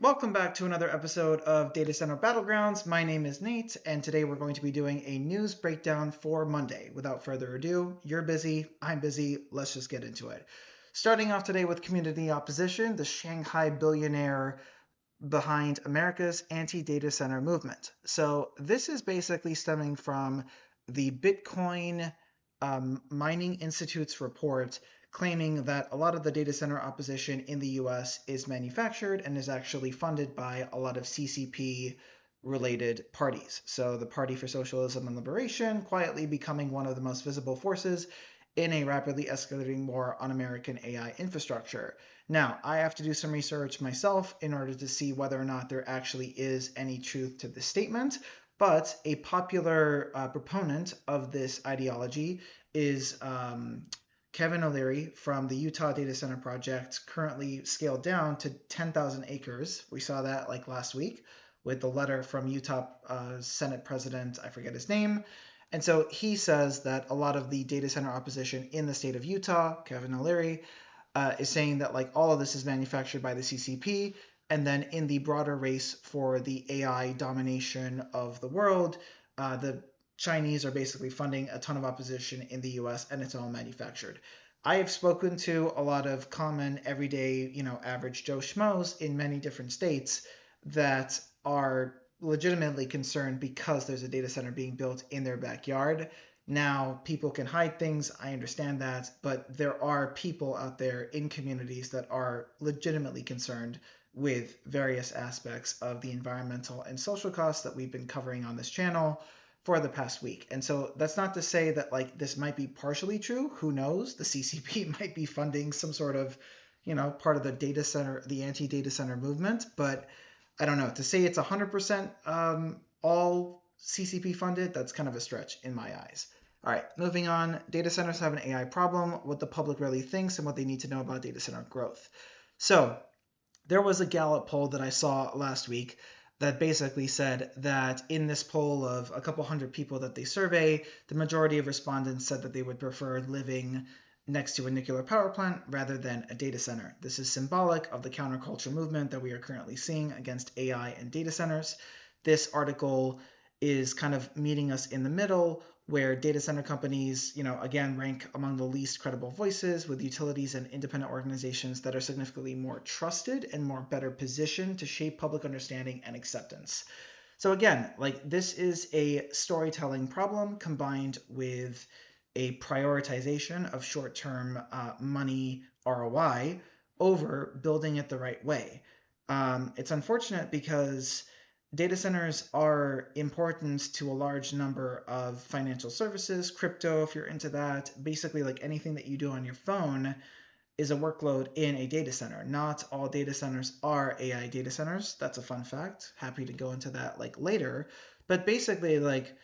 Welcome back to another episode of Data Center Battlegrounds. My name is Nate, and today we're going to be doing a news breakdown for Monday. Without further ado, you're busy, I'm busy, let's just get into it. Starting off today with community opposition, the Shanghai billionaire behind America's anti-data center movement. So this is basically stemming from the Bitcoin Mining Institute's report claiming that a lot of the data center opposition in the US is manufactured and is actually funded by a lot of CCP related parties. So the Party for Socialism and Liberation quietly becoming one of the most visible forces in a rapidly escalating war on American AI infrastructure. Now, I have to do some research myself in order to see whether or not there actually is any truth to this statement, but a popular proponent of this ideology is Kevin O'Leary from the Utah Data Center Project, currently scaled down to 10,000 acres. We saw that like last week with the letter from Utah Senate President, I forget his name. And so he says that a lot of the data center opposition in the state of Utah, Kevin O'Leary, is saying that like all of this is manufactured by the CCP, and then in the broader race for the AI domination of the world, the Chinese are basically funding a ton of opposition in the US and it's all manufactured. I have spoken to a lot of common, everyday, average Joe Schmoes in many different states that are legitimately concerned because there's a data center being built in their backyard. Now, people can hide things, I understand that, but there are people out there in communities that are legitimately concerned with various aspects of the environmental and social costs that we've been covering on this channel for the past week. And so that's not to say that like this might be partially true. Who knows? The CCP might be funding some sort of, part of the data center, the anti-data center movement, but I don't know. To say it's 100% all CCP funded, that's kind of a stretch in my eyes. All right, moving on. Data centers have an AI problem, what the public really thinks, and what they need to know about data center growth. So, there was a Gallup poll that I saw last week that basically said that in this poll of a couple hundred people that they survey, the majority of respondents said that they would prefer living next to a nuclear power plant rather than a data center. This is symbolic of the counterculture movement that we are currently seeing against AI and data centers. This article is kind of meeting us in the middle where data center companies, again, rank among the least credible voices with utilities and independent organizations that are significantly more trusted and more better positioned to shape public understanding and acceptance. So again, like this is a storytelling problem combined with a prioritization of short-term money ROI over building it the right way. It's unfortunate because data centers are important to a large number of financial services, crypto, if you're into that. Basically, like anything that you do on your phone is a workload in a data center. Not all data centers are AI data centers. That's a fun fact. Happy to go into that like later. But basically, like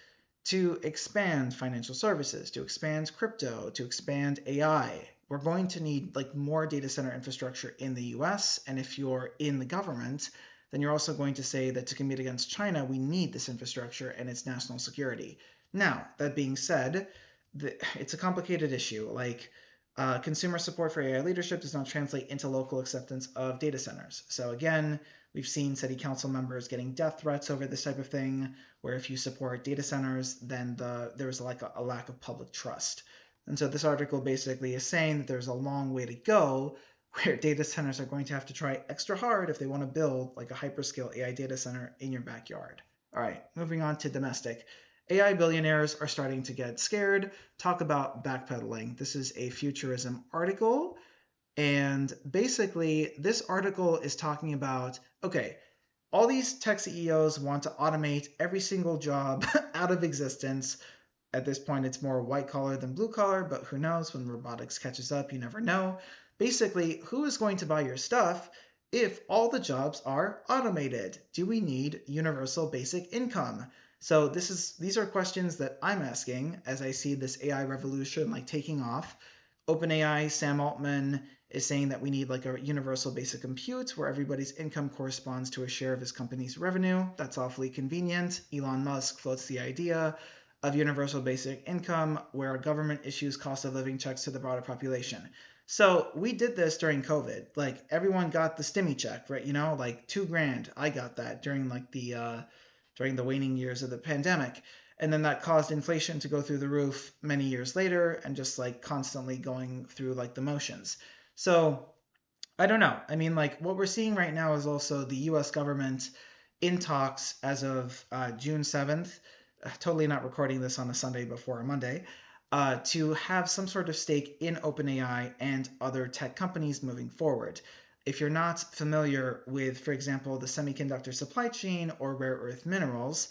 to expand financial services, to expand crypto, to expand AI, we're going to need like more data center infrastructure in the US. And if you're in the government, then you're also going to say that to compete against China, we need this infrastructure and its national security. Now, that being said, it's a complicated issue. Like, consumer support for AI leadership does not translate into local acceptance of data centers. So again, we've seen city council members getting death threats over this type of thing, where if you support data centers, then there's like a lack of public trust. And so this article basically is saying that there's a long way to go where data centers are going to have to try extra hard if they want to build like a hyperscale AI data center in your backyard. All right, moving on to domestic. AI billionaires are starting to get scared. Talk about backpedaling. This is a Futurism article. And basically, this article is talking about okay, all these tech CEOs want to automate every single job out of existence. At this point, it's more white collar than blue collar, but who knows? When robotics catches up, you never know. Basically, who is going to buy your stuff if all the jobs are automated? Do we need universal basic income? So these are questions that I'm asking as I see this AI revolution like taking off. OpenAI, Sam Altman is saying that we need like a universal basic compute where everybody's income corresponds to a share of his company's revenue. That's awfully convenient. Elon Musk floats the idea of universal basic income where a government issues cost of living checks to the broader population. So we did this during COVID. Like everyone got the stimmy check, right? Like 2 grand. I got that during the waning years of the pandemic. And then that caused inflation to go through the roof many years later and just like constantly going through like the motions. So I don't know. I mean, like what we're seeing right now is also the US government in talks as of June 7th, totally not recording this on a Sunday before a Monday, to have some sort of stake in OpenAI and other tech companies moving forward. If you're not familiar with, for example, the semiconductor supply chain or rare earth minerals,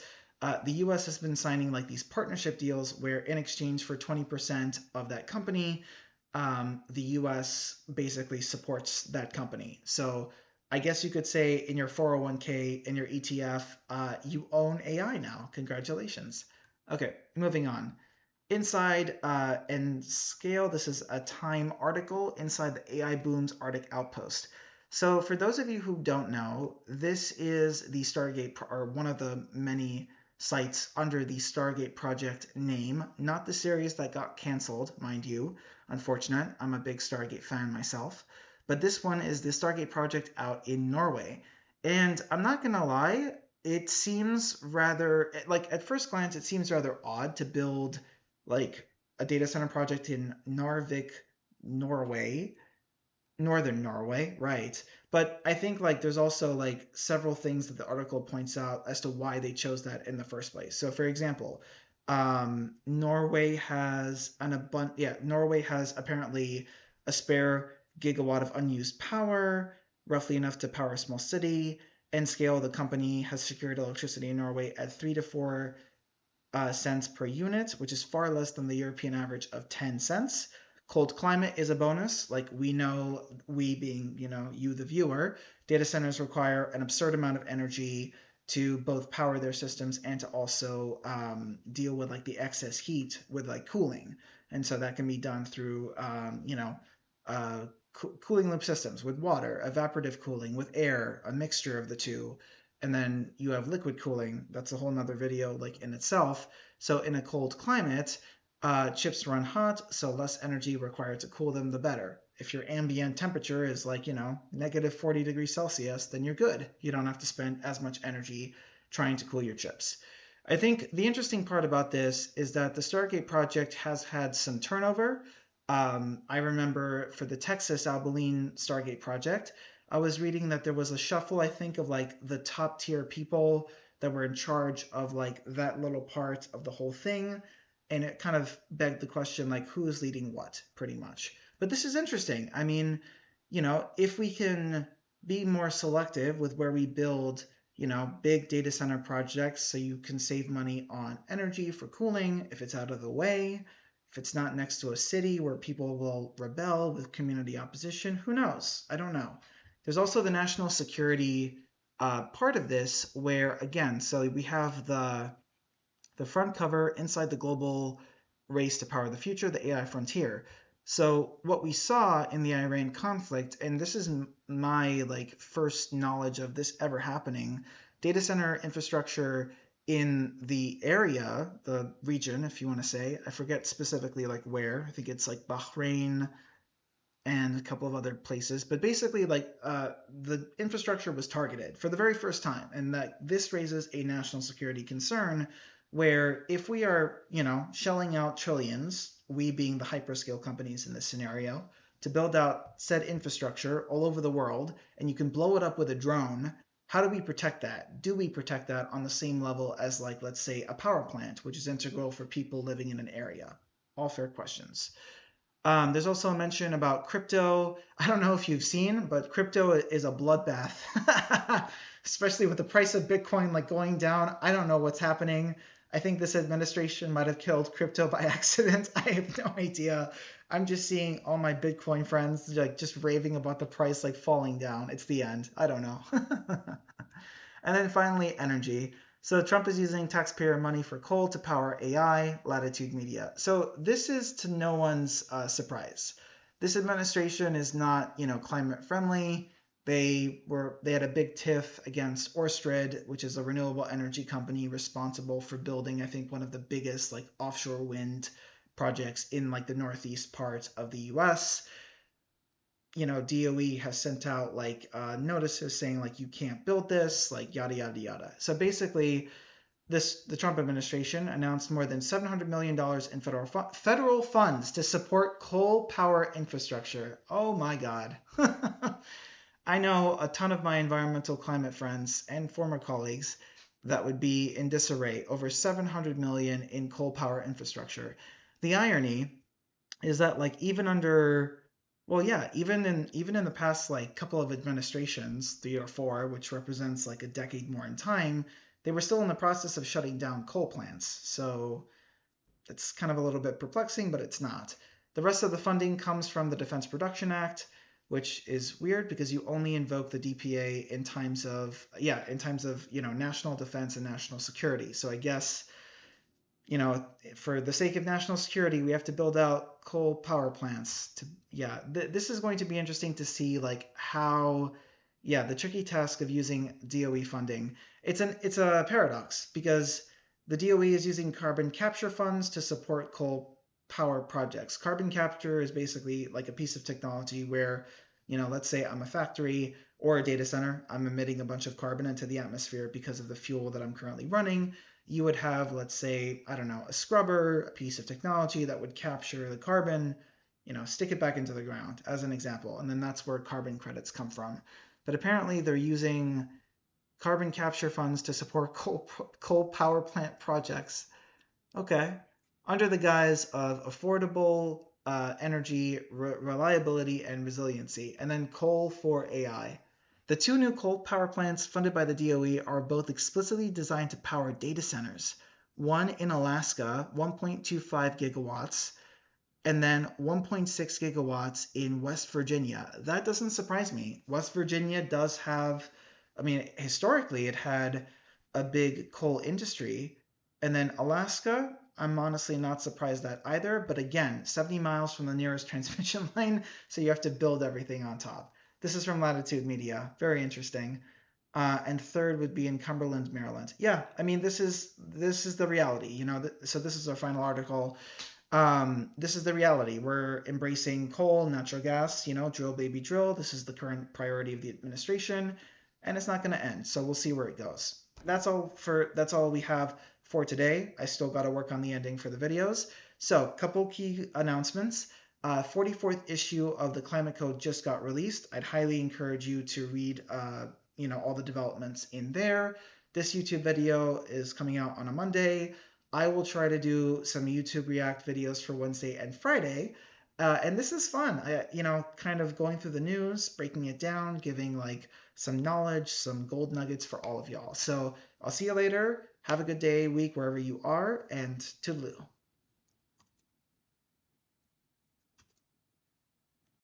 the US has been signing like these partnership deals where, in exchange for 20% of that company, the US basically supports that company. So I guess you could say in your 401k, in your ETF, you own AI now. Congratulations. Okay, moving on. Inside and scale, this is a Time article inside the AI Boom's Arctic Outpost. So for those of you who don't know, this is the Stargate, or one of the many sites under the Stargate project name, not the series that got canceled, mind you. Unfortunate. I'm a big Stargate fan myself. But this one is the Stargate project out in Norway. And I'm not going to lie, it seems rather, like at first glance, it seems rather odd to build like a data center project in Narvik, Norway, northern Norway, right? But I think like there's also like several things that the article points out as to why they chose that in the first place. So for example, Norway has Norway has apparently a spare gigawatt of unused power, roughly enough to power a small city. And scale, the company has secured electricity in Norway at 3 to 4 cents per unit, which is far less than the European average of 10 cents. Cold climate is a bonus. Like we know, we being, you, the viewer, data centers require an absurd amount of energy to both power their systems and to also deal with like the excess heat with like cooling. And so that can be done through, uh, cooling loop systems with water, evaporative cooling with air, a mixture of the two. And then you have liquid cooling. That's a whole nother video like in itself. So in a cold climate, chips run hot, so less energy required to cool them, the better. If your ambient temperature is like, negative 40 degrees Celsius, then you're good. You don't have to spend as much energy trying to cool your chips. I think the interesting part about this is that the Stargate project has had some turnover. I remember for the Texas Abilene Stargate project, I was reading that there was a shuffle, I think, of like the top tier people that were in charge of like that little part of the whole thing. And it kind of begged the question, like, who is leading what, pretty much. But this is interesting. I mean, if we can be more selective with where we build, big data center projects so you can save money on energy for cooling if it's out of the way, if it's not next to a city where people will rebel with community opposition, who knows? I don't know. There's also the national security part of this, where again, so we have the front cover inside the global race to power the future, the AI frontier. So what we saw in the Iran conflict, and this is my like first knowledge of this ever happening, data center infrastructure in the area, the region, if you want to say, I forget specifically like where. I think it's like Bahrain, and a couple of other places. But basically, like the infrastructure was targeted for the very first time, and that this raises a national security concern. Where if we are, shelling out trillions, we being the hyperscale companies in this scenario, to build out said infrastructure all over the world, and you can blow it up with a drone, how do we protect that? Do we protect that on the same level as, like, let's say, a power plant, which is integral for people living in an area? All fair questions. There's also a mention about crypto. I don't know if you've seen, but crypto is a bloodbath, especially with the price of Bitcoin like going down. I don't know what's happening. I think this administration might have killed crypto by accident. I have no idea. I'm just seeing all my Bitcoin friends like just raving about the price like falling down. It's the end. I don't know. And then finally, energy. So Trump is using taxpayer money for coal to power AI, Latitude Media. So this is to no one's surprise. This administration is not, climate friendly. They had a big tiff against Ørsted, which is a renewable energy company responsible for building, I think, one of the biggest like offshore wind projects in like the northeast part of the U.S. DOE has sent out like notices saying like you can't build this, like yada yada yada. So basically, the Trump administration announced more than $700 million in federal funds to support coal power infrastructure. Oh my God. I know a ton of my environmental climate friends and former colleagues that would be in disarray over 700 million in coal power infrastructure. The irony is that like even under well yeah even in the past like couple of administrations, 3 or 4, which represents like a decade more in time, they were still in the process of shutting down coal plants. So it's kind of a little bit perplexing, but it's not. The rest of the funding comes from the Defense Production Act, which is weird because you only invoke the DPA in times of national defense and national security. So I guess for the sake of national security, we have to build out coal power plants. This is going to be interesting to see like how, the tricky task of using DOE funding. It's a paradox because the DOE is using carbon capture funds to support coal power projects. Carbon capture is basically like a piece of technology where, let's say I'm a factory or a data center, I'm emitting a bunch of carbon into the atmosphere because of the fuel that I'm currently running. You would have, let's say, I don't know, a scrubber, a piece of technology that would capture the carbon, stick it back into the ground as an example. And then that's where carbon credits come from. But apparently they're using carbon capture funds to support coal power plant projects. Okay. Under the guise of affordable energy, reliability, and resiliency. And then coal for AI. The 2 new coal power plants funded by the DOE are both explicitly designed to power data centers. One in Alaska, 1.25 gigawatts, and then 1.6 gigawatts in West Virginia. That doesn't surprise me. West Virginia does have, historically, it had a big coal industry. And then Alaska, I'm honestly not surprised at either. But again, 70 miles from the nearest transmission line, so you have to build everything on top. This is from Latitude Media. Very interesting. And third would be in Cumberland, Maryland. Yeah, this is the reality. So this is our final article. This is the reality. We're embracing coal, natural gas. Drill baby drill. This is the current priority of the administration, and it's not going to end. So we'll see where it goes. That's all we have for today. I still got to work on the ending for the videos. So, couple key announcements. 44th issue of the Climate Code just got released. I'd highly encourage you to read, all the developments in there. This YouTube video is coming out on a Monday. I will try to do some YouTube React videos for Wednesday and Friday. And this is fun. Kind of going through the news, breaking it down, giving like some knowledge, some gold nuggets for all of y'all. So I'll see you later. Have a good day, week, wherever you are, and toodaloo.